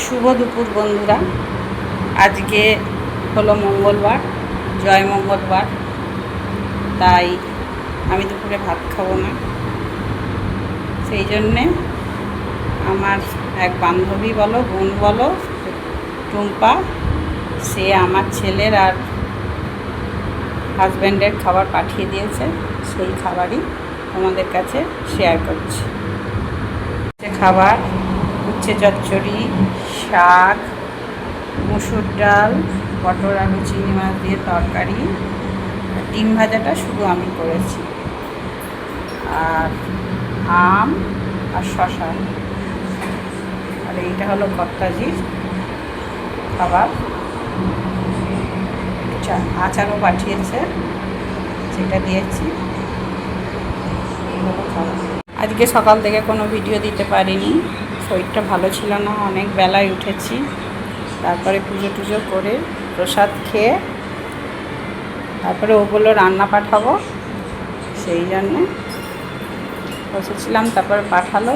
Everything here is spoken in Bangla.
শুভ দুপুর বন্ধুরা। আজকে হলো মঙ্গলবার, জয় মঙ্গলবার, তাই আমি দুপুরে ভাত খাবো না। সেই জন্যে আমার এক বান্ধবী বলো, বোন বলো, টুম্পা, সে আমার ছেলের আর হাজব্যান্ডের খাবার পাঠিয়ে দিয়েছে। সেই খাবারই তোমাদের কাছে শেয়ার করছি। খাবার উচ্ছে চচ্চড়ি, শাক, মুসুর ডাল, পটল আলু চিংড়ি মাছ দিয়ে তরকারি, ডিম ভাজাটা শুধু আমি করেছি, আর আম আর শশা। আর এইটা হলো কর্তাজির খাবার। আচারও পাঠিয়েছে, সেটা দিয়েছি। আজকে সকাল থেকে কোনো ভিডিও দিতে পারিনি, শরীরটা ভালো ছিল না, অনেক বেলায় উঠেছি। তারপরে পুজো টুজো করে প্রসাদ খেয়ে তারপরে ওগুলো রান্না পাঠাবো, সেই জন্যে বসেছিলাম। তারপর পাঠালো।